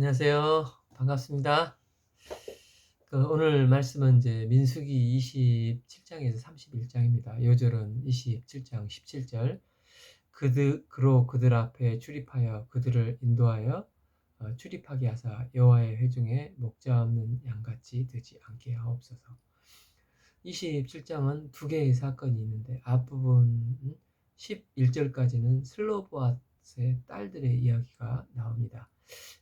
안녕하세요. 반갑습니다. 오늘 말씀은 이제 민수기 27장에서 31장입니다. 요절은 27장 17절. 그들 앞에 출입하여 그들을 인도하여 출입하게 하사 여호와의 회중에 목자 없는 양같이 되지 않게 하옵소서. 27장은 두 개의 사건이 있는데 앞부분 11절까지는 슬로보앗의 딸들의 이야기가 나옵니다.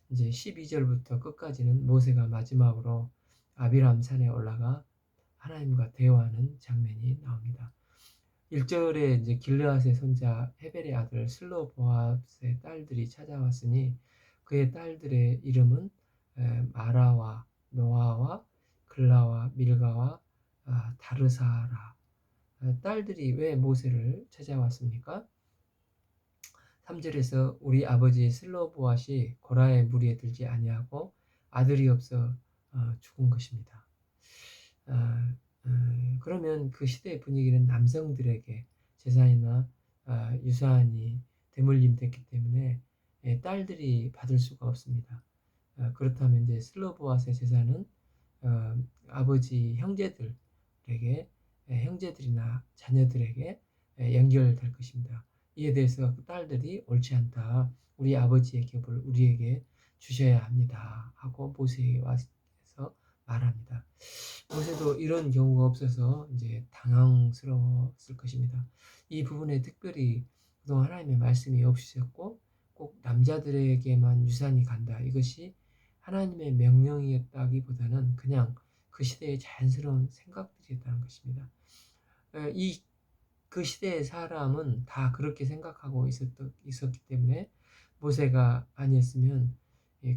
이제 12절부터 끝까지는 모세가 마지막으로 아비람 산에 올라가 하나님과 대화하는 장면이 나옵니다. 1절에 이제 길르앗의 손자 헤벨의 아들 슬로보앗의 딸들이 찾아왔으니 그의 딸들의 이름은 마라와 노아와 글라와 밀가와 다르사라. 딸들이 왜 모세를 찾아왔습니까? 3절에서 우리 아버지 슬로보앗이 고라의 무리에 들지 아니하고 아들이 없어 죽은 것입니다. 그러면 그 시대의 분위기는 남성들에게 재산이나 유산이 대물림 됐기 때문에 딸들이 받을 수가 없습니다. 그렇다면 이제 슬로보앗의 재산은 아버지 형제들에게 형제들이나 자녀들에게 연결될 것입니다. 이에 대해서 그 딸들이 옳지 않다. 우리 아버지의 격을 우리에게 주셔야 합니다. 하고 모세에게 와서 말합니다. 모세도 이런 경우가 없어서 이제 당황스러웠을 것입니다. 이 부분에 특별히 그동안 하나님의 말씀이 없으셨고 꼭 남자들에게만 유산이 간다. 이것이 하나님의 명령이었다기보다는 그냥 그 시대의 자연스러운 생각들이었다는 것입니다. 그 시대의 사람은 다 그렇게 생각하고 있었기 때문에 모세가 아니었으면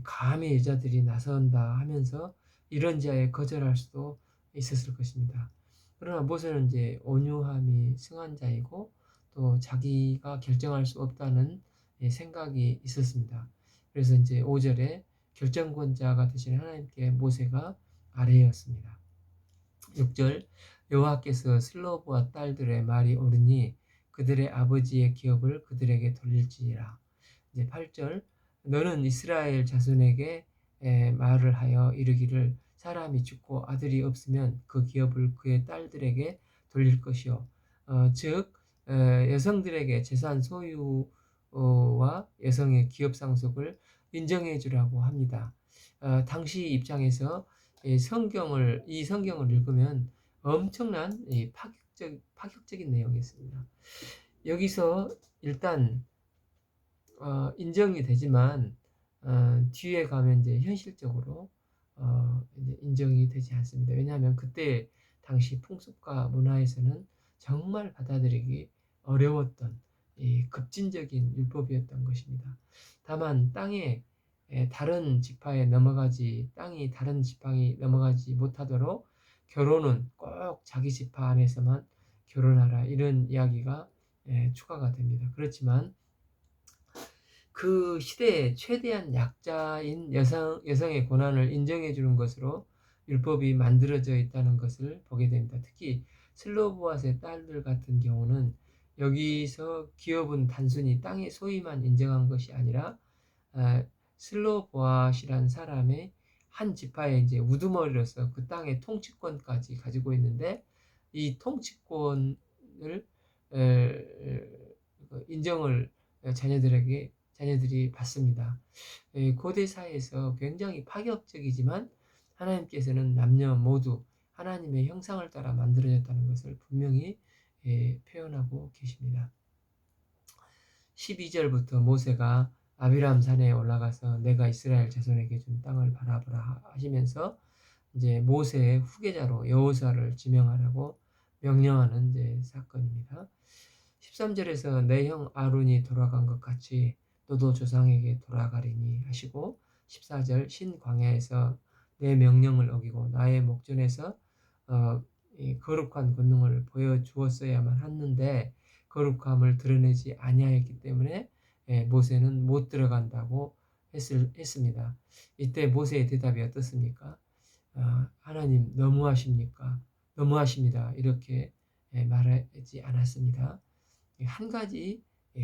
감히 여자들이 나선다 하면서 이런 자에 거절할 수도 있었을 것입니다. 그러나 모세는 이제 온유함이 승한 자이고 또 자기가 결정할 수 없다는 생각이 있었습니다. 그래서 이제 5절에 결정권자가 되신 하나님께 모세가 아뢰었습니다. 6절 여호와께서 슬로브와 딸들의 말이 옳으니 그들의 아버지의 기업을 그들에게 돌릴지니라. 이제 8절 너는 이스라엘 자손에게 말을 하여 이르기를 사람이 죽고 아들이 없으면 그 기업을 그의 딸들에게 돌릴 것이요 즉 여성들에게 재산 소유와 여성의 기업 상속을 인정해 주라고 합니다. 당시 입장에서 이 성경을 읽으면 엄청난 파격적인 내용이었습니다. 여기서 일단 인정이 되지만 뒤에 가면 이제 현실적으로 이제 인정이 되지 않습니다. 왜냐하면 그때 당시 풍습과 문화에서는 정말 받아들이기 어려웠던 이 급진적인 율법이었던 것입니다. 다만 땅이 다른 지팡이 넘어가지 못하도록 결혼은 꼭 자기 지파 안에서만 결혼하라 이런 이야기가 추가가 됩니다. 그렇지만 그 시대의 최대한 약자인 여성의 고난을 인정해 주는 것으로 율법이 만들어져 있다는 것을 보게 됩니다. 특히 슬로보앗의 딸들 같은 경우는 여기서 기업은 단순히 땅의 소유만 인정한 것이 아니라 슬로보앗이란 사람의 한 지파의 이제 우두머리로서 그 땅의 통치권까지 가지고 있는데 이 통치권을 인정을 자녀들이 받습니다. 고대 사회에서 굉장히 파격적이지만 하나님께서는 남녀 모두 하나님의 형상을 따라 만들어졌다는 것을 분명히 표현하고 계십니다. 12절부터 모세가 아비람 산에 올라가서 내가 이스라엘 자손에게 준 땅을 바라보라 하시면서 이제 모세의 후계자로 여호수아를 지명하라고 명령하는 이제 사건입니다. 13절에서 내 형 아론이 돌아간 것 같이 너도 조상에게 돌아가리니 하시고 14절 신광야에서 내 명령을 어기고 나의 목전에서 이 거룩한 권능을 보여주었어야만 했는데 거룩함을 드러내지 아니하였기 때문에 모세는 못 들어간다고 했습니다. 이때 모세의 대답이 어떻습니까? 하나님 너무하십니까? 너무하십니다. 이렇게 말하지 않았습니다. 한 가지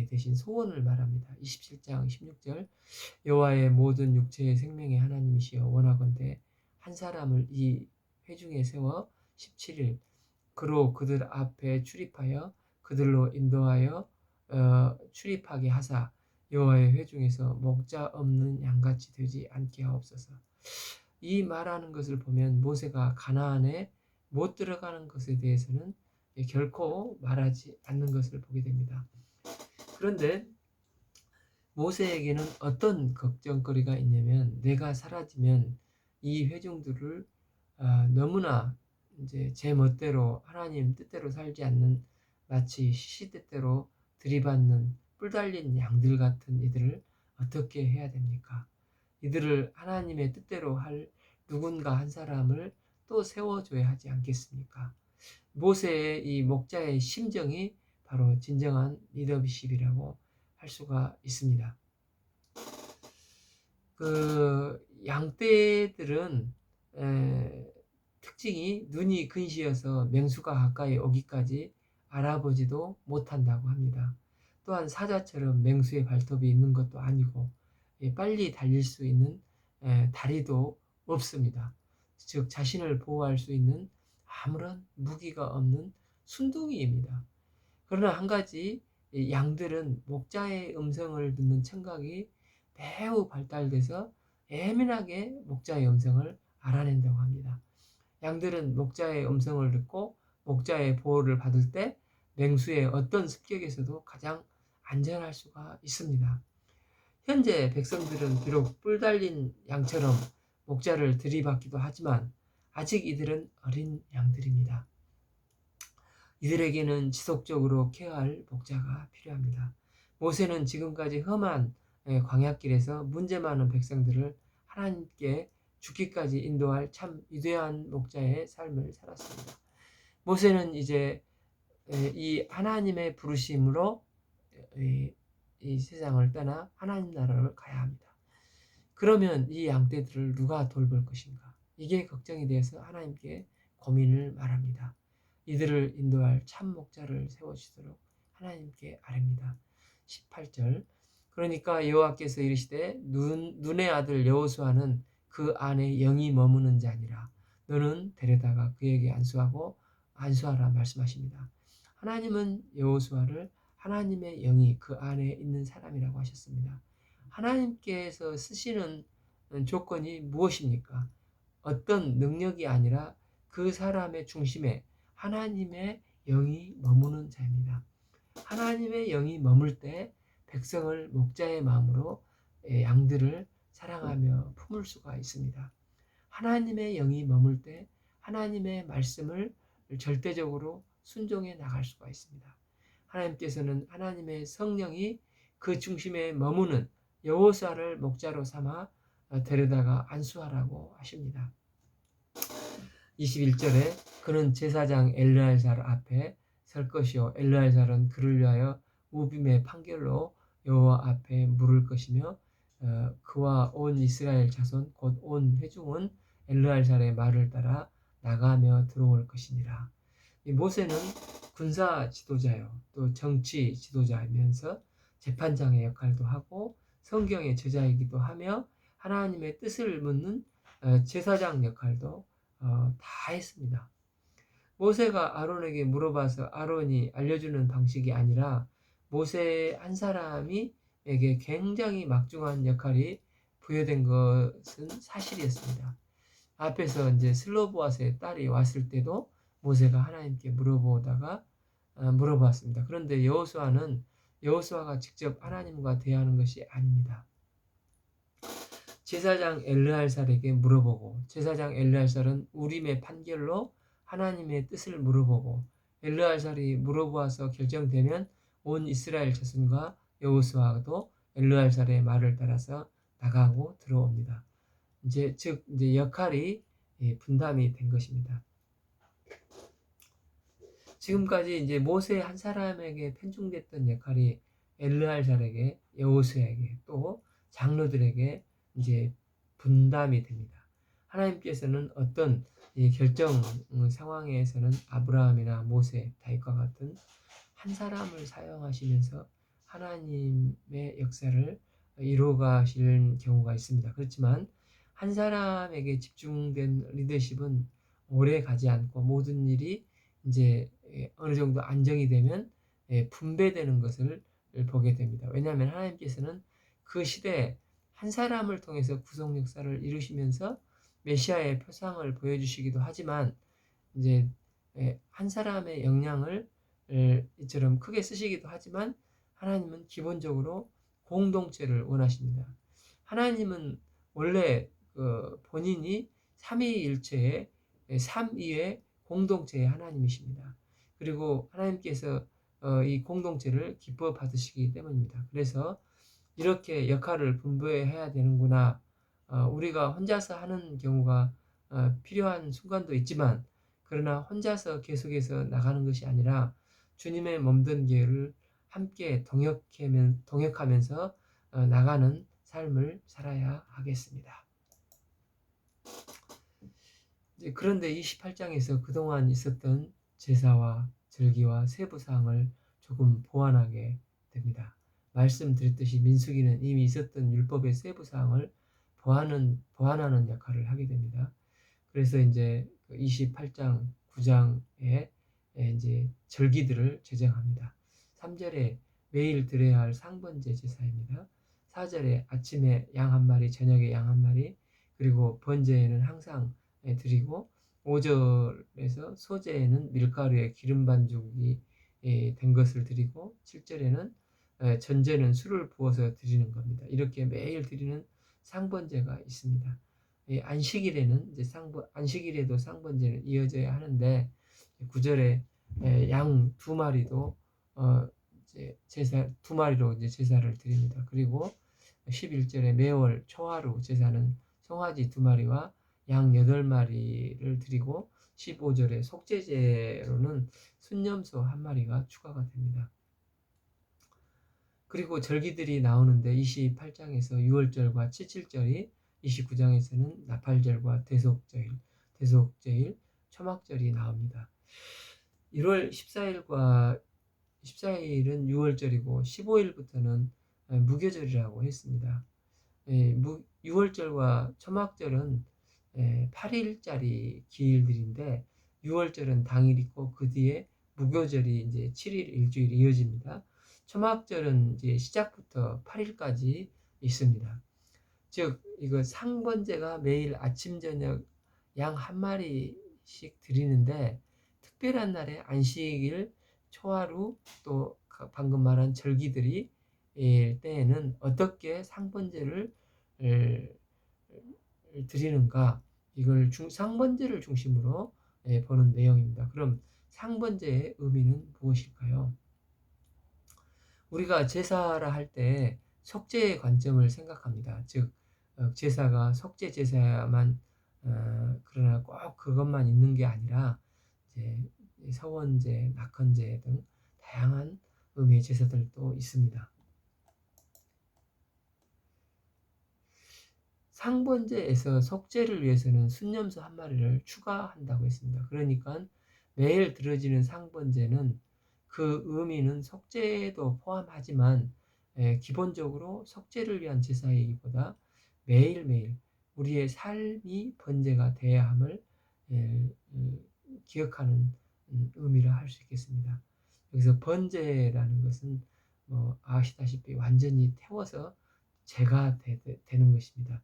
대신 소원을 말합니다. 27장 16절 여호와의 모든 육체의 생명의 하나님이시여 원하건대 한 사람을 이 회중에 세워 17일 그로 그들 앞에 출입하여 그들로 인도하여 출입하게 하사 여호와의 회중에서 목자 없는 양같이 되지 않게 하옵소서. 이 말하는 것을 보면 모세가 가나안에 못 들어가는 것에 대해서는 결코 말하지 않는 것을 보게 됩니다. 그런데 모세에게는 어떤 걱정거리가 있냐면 내가 사라지면 이 회중들을 너무나 이제 제 멋대로 하나님 뜻대로 살지 않는 마치 시시때때로 들이받는 뿔 달린 양들 같은 이들을 어떻게 해야 됩니까? 이들을 하나님의 뜻대로 할 누군가 한 사람을 또 세워줘야 하지 않겠습니까? 모세의 이 목자의 심정이 바로 진정한 리더십이라고 할 수가 있습니다. 그 양떼들은 특징이 눈이 근시여서 맹수가 가까이 오기까지 알아보지도 못한다고 합니다. 또한 사자처럼 맹수의 발톱이 있는 것도 아니고 빨리 달릴 수 있는 다리도 없습니다. 즉 자신을 보호할 수 있는 아무런 무기가 없는 순둥이입니다. 그러나 한 가지 양들은 목자의 음성을 듣는 청각이 매우 발달돼서 예민하게 목자의 음성을 알아낸다고 합니다. 양들은 목자의 음성을 듣고 목자의 보호를 받을 때 맹수의 어떤 습격에서도 가장 안전할 수가 있습니다. 현재 백성들은 비록 뿔 달린 양처럼 목자를 들이받기도 하지만 아직 이들은 어린 양들입니다. 이들에게는 지속적으로 케어할 목자가 필요합니다. 모세는 지금까지 험한 광야길에서 문제 많은 백성들을 하나님께 죽기까지 인도할 참 위대한 목자의 삶을 살았습니다. 모세는 이제 이 하나님의 부르심으로 이 세상을 떠나 하나님 나라를 가야 합니다. 그러면 이 양떼들을 누가 돌볼 것인가? 이게 걱정이 되어서 하나님께 고민을 말합니다. 이들을 인도할 참 목자를 세워주도록 하나님께 아뢰입니다. 18절 그러니까 여호와께서 이르시되 눈의 아들 여호수아는 그 안에 영이 머무는 자니라. 너는 데려다가 그에게 안수하라 말씀하십니다. 하나님은 여호수아를 하나님의 영이 그 안에 있는 사람이라고 하셨습니다. 하나님께서 쓰시는 조건이 무엇입니까? 어떤 능력이 아니라 그 사람의 중심에 하나님의 영이 머무는 자입니다. 하나님의 영이 머물 때 백성을 목자의 마음으로 양들을 사랑하며 품을 수가 있습니다. 하나님의 영이 머물 때 하나님의 말씀을 절대적으로 순종해 나갈 수가 있습니다. 하나님께서는 하나님의 성령이 그 중심에 머무는 여호수아를 목자로 삼아 데려다가 안수하라고 하십니다. 21절에 그는 제사장 엘르알살 앞에 설 것이요 엘르알살은 그를 위하여 우빔의 판결로 여호와 앞에 물을 것이며 그와 온 이스라엘 자손 곧 온 회중은 엘르알살의 말을 따라 나가며 들어올 것이니라. 이 모세는 군사 지도자요 또 정치 지도자이면서 재판장의 역할도 하고 성경의 저자이기도 하며 하나님의 뜻을 묻는 제사장 역할도 다 했습니다. 모세가 아론에게 물어봐서 아론이 알려주는 방식이 아니라 모세 한 사람이에게 굉장히 막중한 역할이 부여된 것은 사실이었습니다. 앞에서 이제 슬로보아스의 딸이 왔을 때도 모세가 하나님께 물어보았습니다. 그런데 여호수아가 직접 하나님과 대화하는 것이 아닙니다. 제사장 엘르알살에게 물어보고 제사장 엘르알살은 우림의 판결로 하나님의 뜻을 물어보고 엘르알살이 물어보아서 결정되면 온 이스라엘 자손과 여호수아도 엘르알살의 말을 따라서 나가고 들어옵니다. 이제 역할이 분담이 된 것입니다. 지금까지 이제 모세 한 사람에게 편중됐던 역할이 엘르알살에게, 여호수아에게, 또 장로들에게 이제 분담이 됩니다. 하나님께서는 어떤 결정 상황에서는 아브라함이나 모세, 다윗과 같은 한 사람을 사용하시면서 하나님의 역사를 이루어 가실 경우가 있습니다. 그렇지만 한 사람에게 집중된 리더십은 오래 가지 않고 모든 일이 이제 어느 정도 안정이 되면 분배되는 것을 보게 됩니다. 왜냐하면 하나님께서는 그 시대에 한 사람을 통해서 구속 역사를 이루시면서 메시아의 표상을 보여주시기도 하지만 이제 한 사람의 역량을 이처럼 크게 쓰시기도 하지만 하나님은 기본적으로 공동체를 원하십니다. 하나님은 원래 본인이 삼위일체의 삼위의 공동체의 하나님이십니다. 그리고 하나님께서 이 공동체를 기뻐 받으시기 때문입니다. 그래서 이렇게 역할을 분배해야 되는구나. 우리가 혼자서 하는 경우가 필요한 순간도 있지만 그러나 혼자서 계속해서 나가는 것이 아니라 주님의 몸된 교회를 함께 동역하면서 나가는 삶을 살아야 하겠습니다. 그런데 28장에서 그동안 있었던 제사와 절기와 세부사항을 조금 보완하게 됩니다. 말씀드렸듯이 민수기는 이미 있었던 율법의 세부사항을 보완하는 역할을 하게 됩니다. 그래서 이제 28장 9장에 이제 절기들을 제정합니다. 3절에 매일 드려야 할 상번제 제사입니다. 4절에 아침에 양 한 마리, 저녁에 양 한 마리, 그리고 번제에는 항상 드리고 5절에서 소제에는 밀가루에 기름 반죽이 된 것을 드리고 7절에는 전제는 술을 부어서 드리는 겁니다. 이렇게 매일 드리는 상번제가 있습니다. 안식일에는 이제 안식일에도 상번제는 이어져야 하는데 9절에 양 두 마리도 이제 제사 두 마리로 이제 제사를 드립니다. 그리고 11절에 매월 초하루 제사는 송아지 두 마리와 양 8마리를 드리고 15절에 속죄제로는 순념소 한 마리가 추가가 됩니다. 그리고 절기들이 나오는데 28장에서 6월절과 칠칠절이 29장에서는 나팔절과 대속제일, 초막절이 나옵니다. 1월 14일과 14일은 6월절이고 15일부터는 무교절이라고 했습니다. 6월절과 초막절은 8일짜리 기일들인데 6월절은 당일 있고 그 뒤에 무교절이 이제 7일 일주일 이어집니다. 초막절은 이제 시작부터 8일까지 있습니다. 즉 이거 상번제가 매일 아침 저녁 양 한 마리씩 드리는데 특별한 날에 안식일, 초하루 또 방금 말한 절기들이 때에는 어떻게 상번제를 드리는가, 이걸 상번제를 중심으로 보는 내용입니다. 그럼 상번제의 의미는 무엇일까요? 우리가 제사라 할 때 속죄의 관점을 생각합니다. 즉 제사가 속죄 제사야만 그러나 꼭 그것만 있는 게 아니라 이제 서원제, 낙헌제 등 다양한 의미의 제사들도 있습니다. 상번제에서 속죄를 위해서는 순념소 한 마리를 추가한다고 했습니다. 그러니까 매일 드려지는 상번제는 그 의미는 속죄도 포함하지만 기본적으로 속죄를 위한 제사이기보다 매일매일 우리의 삶이 번제가 되어야 함을 기억하는 의미라 할 수 있겠습니다. 여기서 번제라는 것은 아시다시피 완전히 태워서 제가 되는 것입니다.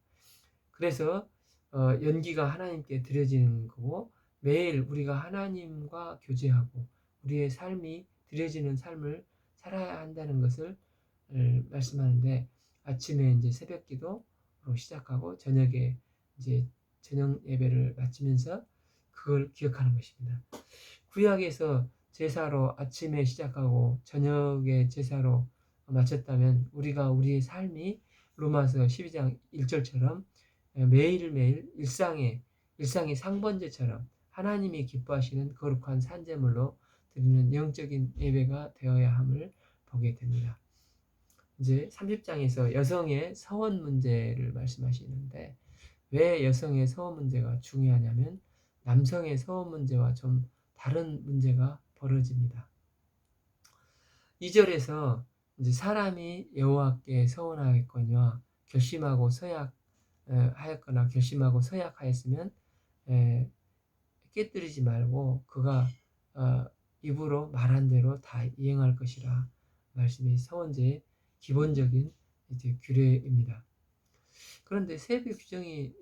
그래서 연기가 하나님께 드려지는 거고 매일 우리가 하나님과 교제하고 우리의 삶이 드려지는 삶을 살아야 한다는 것을 말씀하는데 아침에 이제 새벽 기도로 시작하고 저녁에 이제 저녁 예배를 마치면서 그걸 기억하는 것입니다. 구약에서 제사로 아침에 시작하고 저녁에 제사로 마쳤다면 우리가 우리의 삶이 로마서 12장 1절처럼 매일매일 일상의 상번제처럼 하나님이 기뻐하시는 거룩한 산제물로 드리는 영적인 예배가 되어야 함을 보게 됩니다. 이제 30장에서 여성의 서원 문제를 말씀하시는데 왜 여성의 서원 문제가 중요하냐면 남성의 서원 문제와 좀 다른 문제가 벌어집니다. 2절에서 이제 사람이 여호와께 서원하였거니와 결심하고 하였거나 결심하고 서약하였으면 에, 깨뜨리지 말고 그가 입으로 말한 대로 다 이행할 것이라. 말씀이 서원제의 기본적인 이제 규례입니다. 그런데 세부 규정이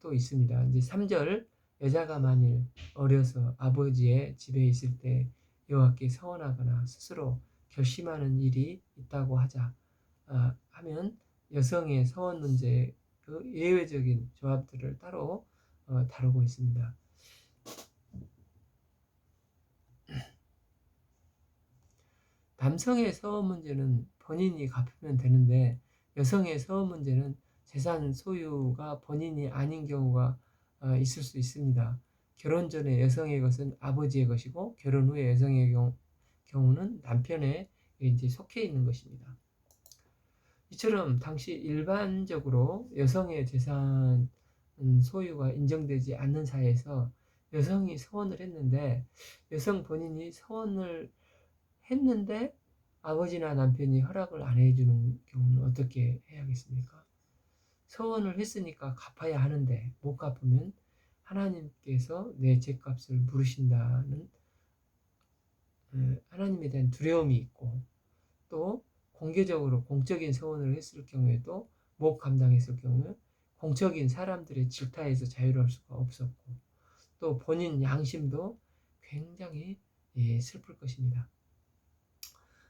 또 있습니다. 이제 3절, 여자가 만일 어려서 아버지의 집에 있을 때 여호와께 서원하거나 스스로 결심하는 일이 있다고 하면 여성의 서원 문제 그 예외적인 조합들을 따로 다루고 있습니다. 남성의 서원 문제는 본인이 갚으면 되는데 여성의 서원 문제는 재산 소유가 본인이 아닌 경우가 있을 수 있습니다. 결혼 전에 여성의 것은 아버지의 것이고 결혼 후에 여성의 경우는 남편에 이제 속해 있는 것입니다. 이처럼 당시 일반적으로 여성의 재산 소유가 인정되지 않는 사회에서 여성이 서원을 했는데 여성 본인이 서원을 했는데 아버지나 남편이 허락을 안 해주는 경우는 어떻게 해야겠습니까? 서원을 했으니까 갚아야 하는데 못 갚으면 하나님께서 내 죄값을 물으신다는 하나님에 대한 두려움이 있고 또 공개적으로 공적인 서원을 했을 경우에도 못 감당했을 경우에 공적인 사람들의 질타에서 자유로울 수가 없었고 또 본인 양심도 굉장히 슬플 것입니다.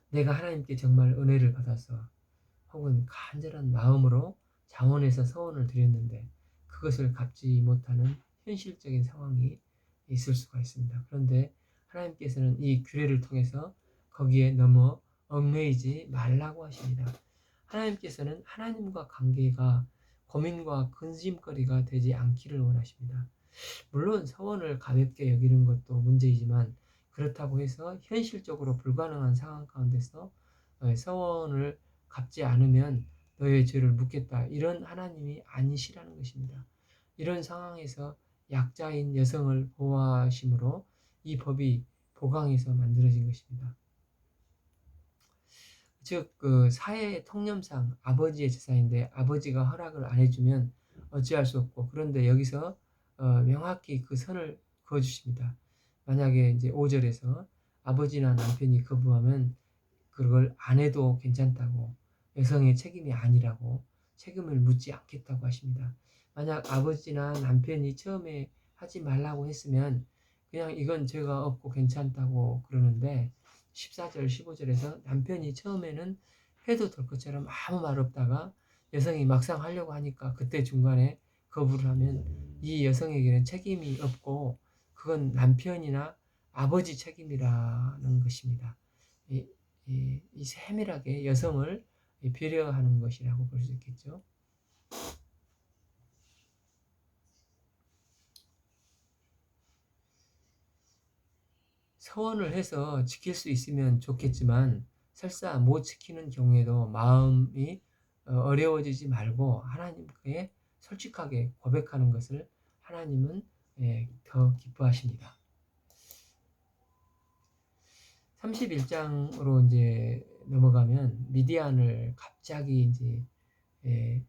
내가 하나님께 정말 은혜를 받아서 혹은 간절한 마음으로 자원해서 서원을 드렸는데 그것을 갚지 못하는 현실적인 상황이 있을 수가 있습니다. 그런데 하나님께서는 이 규례를 통해서 거기에 넘어 얽매이지 말라고 하십니다. 하나님께서는 하나님과 관계가 고민과 근심거리가 되지 않기를 원하십니다. 물론 서원을 가볍게 여기는 것도 문제이지만 그렇다고 해서 현실적으로 불가능한 상황 가운데서 서원을 갚지 않으면 너의 죄를 묻겠다 이런 하나님이 아니시라는 것입니다. 이런 상황에서 약자인 여성을 보호하심으로 이 법이 보강해서 만들어진 것입니다. 즉 그 사회 통념상 아버지의 재산인데 아버지가 허락을 안 해주면 어찌할 수 없고 그런데 여기서 명확히 그 선을 그어주십니다. 만약에 이제 5절에서 아버지나 남편이 거부하면 그걸 안 해도 괜찮다고 여성의 책임이 아니라고 책임을 묻지 않겠다고 하십니다. 만약 아버지나 남편이 처음에 하지 말라고 했으면 그냥 이건 죄가 없고 괜찮다고 그러는데 14절 15절에서 남편이 처음에는 해도 될 것처럼 아무 말 없다가 여성이 막상 하려고 하니까 그때 중간에 거부를 하면 이 여성에게는 책임이 없고 그건 남편이나 아버지 책임이라는 것입니다. 이 세밀하게 여성을 배려하는 것이라고 볼 수 있겠죠. 서원을 해서 지킬 수 있으면 좋겠지만 설사 못 지키는 경우에도 마음이 어려워지지 말고 하나님께 솔직하게 고백하는 것을 하나님은 더 기뻐하십니다. 31장으로 이제 넘어가면 미디안을 갑자기 이제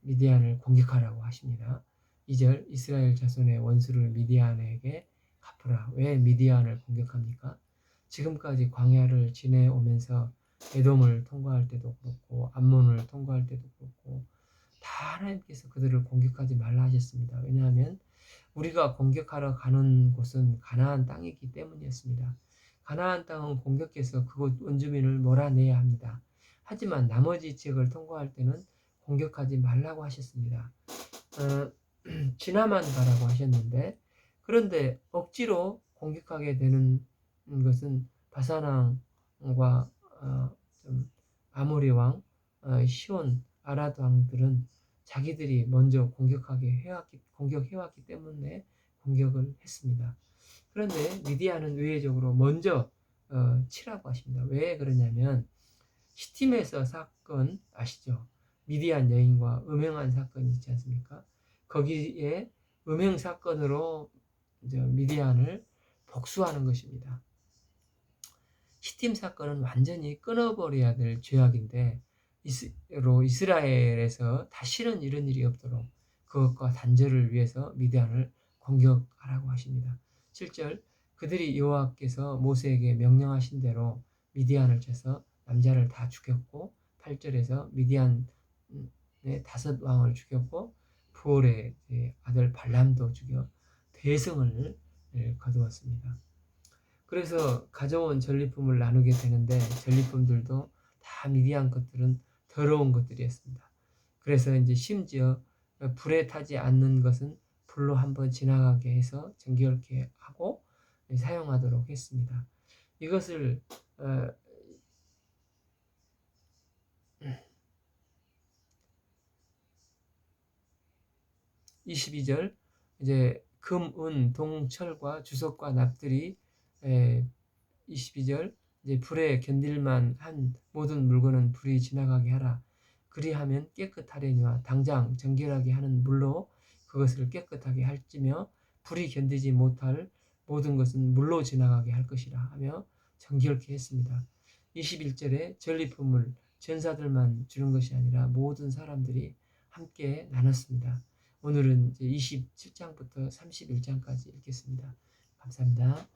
미디안을 공격하라고 하십니다. 2절 이스라엘 자손의 원수를 미디안에게 갚으라. 왜 미디안을 공격합니까? 지금까지 광야를 지내오면서 에돔을 통과할 때도 그렇고 암몬을 통과할 때도 그렇고 다 하나님께서 그들을 공격하지 말라 하셨습니다. 왜냐하면 우리가 공격하러 가는 곳은 가나안 땅이기 때문이었습니다. 가나안 땅은 공격해서 그곳 원주민을 몰아내야 합니다. 하지만 나머지 지역을 통과할 때는 공격하지 말라고 하셨습니다. 지나만 가라고 하셨는데 그런데 억지로 공격하게 되는 것은 바산왕과 아모리 왕, 시온, 아랏 왕들은 자기들이 먼저 공격해왔기 때문에 공격을 했습니다. 그런데 미디안은 의외적으로 먼저 치라고 하십니다. 왜 그러냐면 시팀에서 사건 아시죠? 미디안 여인과 음행한 사건이 있지 않습니까? 거기에 음행 사건으로 미디안을 복수하는 것입니다. 히팀 사건은 완전히 끊어버려야 될 죄악인데 이스라엘에서 다시는 이런 일이 없도록 그것과 단절을 위해서 미디안을 공격하라고 하십니다. 7절 그들이 여호와께서 모세에게 명령하신 대로 미디안을 쳐서 남자를 다 죽였고 8절에서 미디안의 5 왕을 죽였고 부올의 아들 발람도 죽여 대승을 거두었습니다. 그래서 가져온 전리품을 나누게 되는데 전리품들도 다 미디안 것들은 더러운 것들이었습니다. 그래서 이제 심지어 불에 타지 않는 것은 불로 한번 지나가게 해서 정결케 하고 사용하도록 했습니다. 이것을 22절 이제 금, 은, 동, 철과 주석과 납들이 22절 이제 불에 견딜만 한 모든 물건은 불이 지나가게 하라. 그리하면 깨끗하려니와 당장 정결하게 하는 물로 그것을 깨끗하게 할지며 불이 견디지 못할 모든 것은 물로 지나가게 할 것이라 하며 정결케 했습니다. 21절에 전리품을 전사들만 주는 것이 아니라 모든 사람들이 함께 나눴습니다. 오늘은 이제 27장부터 31장까지 읽겠습니다. 감사합니다.